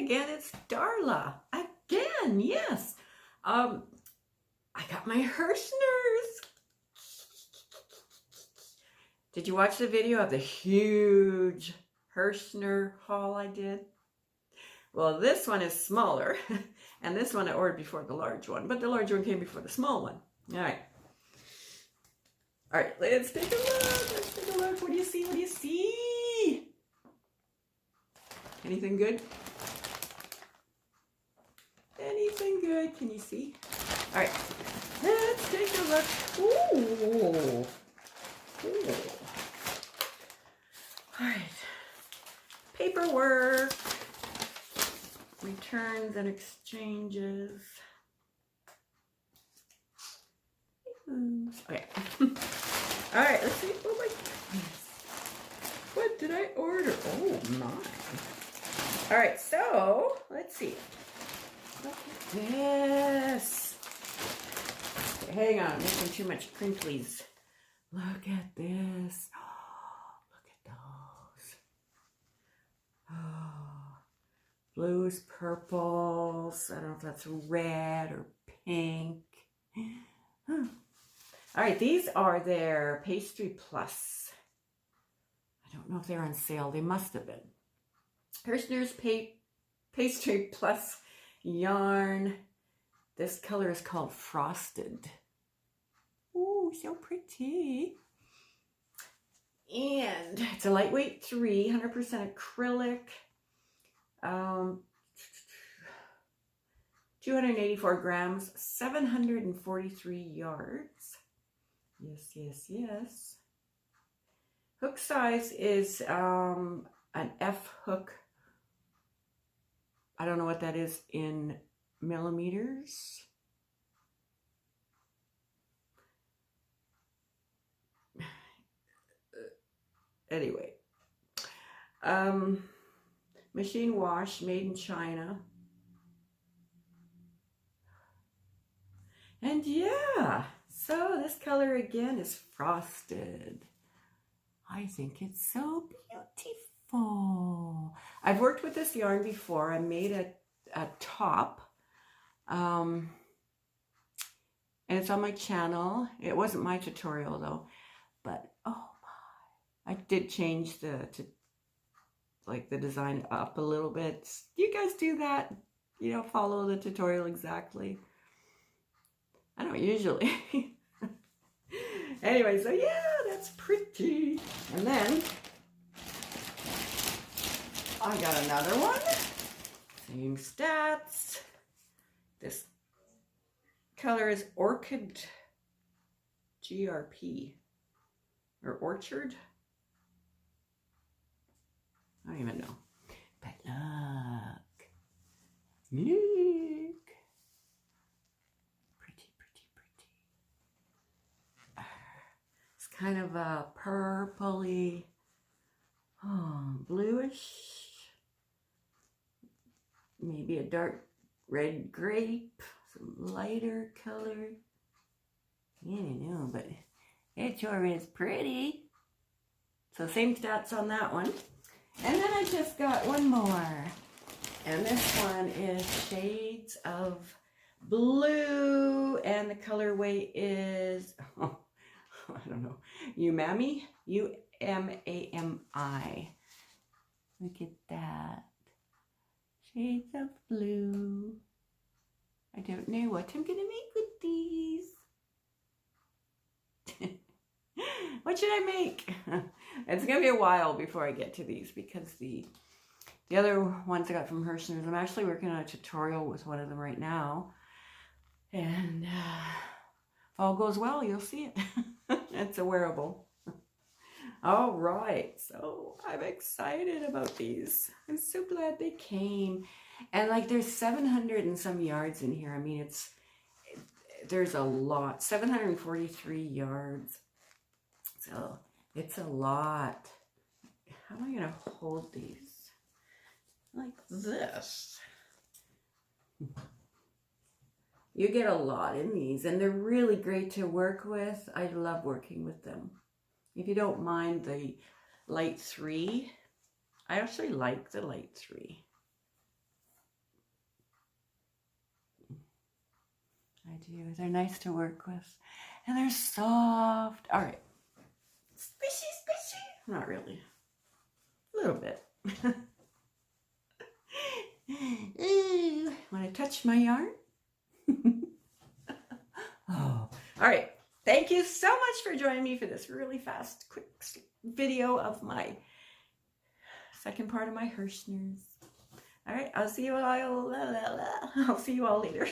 again, it's Darla. Again, yes. I got my Herrschners. Did you watch the video of the huge Herrschner haul I did? Well, this one is smaller, and this one I ordered before the large one, but the large one came before the small one. All right. All right, let's take a look. Let's take a look. What do you see? What do you see? Anything good? Anything good? Can you see? All right, let's take a look. Ooh. Ooh. All right. Paperwork. Returns and exchanges. Okay. All right, let's see. Oh my goodness. What did I order? Oh my. All right, so let's see. Look at this. Okay, hang on, I'm making too much crinklies. Look at this. Oh, look at those. Oh, blues, purples. I don't know if that's red or pink. Huh. All right, these are their Pastry Plus. I don't know if they're on sale. They must have been. Herrschner's Pastry Plus yarn. This color is called Frosted. Ooh, so pretty. And it's a lightweight 3, 100% acrylic. 284 grams, 743 yards. Yes, yes, yes. Hook size is an F hook. I don't know what that is in millimeters. Anyway, machine wash, made in China. And yeah, so this color again is Frosted. I think it's so beautiful. I've worked with this yarn before. I made a top. And it's on my channel. It wasn't my tutorial though, but oh my. I did change the design up a little bit. You guys do that? You know, follow the tutorial exactly. I don't usually. Anyway, so yeah, that's pretty. And then I got another one. Same stats. This color is Orchid GRP or Orchard. I don't even know. But look. Look. Pretty, pretty, pretty. It's kind of a purpley, bluish. Maybe a dark red grape. Some lighter color. I don't know, but it sure is pretty. So same stats on that one. And then I just got one more. And this one is Shades of Blue. And the colorway is, oh, I don't know, Umami? U-M-A-M-I. Look at that. Shades of Blue. I don't know what I'm going to make with these. What should I make? It's going to be a while before I get to these because the other ones I got from Herrschners, I'm actually working on a tutorial with one of them right now. And if all goes well, you'll see it. It's a wearable. All right, so I'm excited about these. I'm so glad they came. And like there's 700 and some yards in here. I mean, there's a lot, 743 yards. So it's a lot. How am I going to hold these? Like this. You get a lot in these, and they're really great to work with. I love working with them. If you don't mind the light 3, I actually like the light 3. do. They're nice to work with. And they're soft. All right. Squishy, squishy. Not really. A little bit. Ooh, want to touch my yarn? Oh. All right. Thank you so much for joining me for this really fast, quick video of my second part of my Herrschners. All right. I'll see you all later.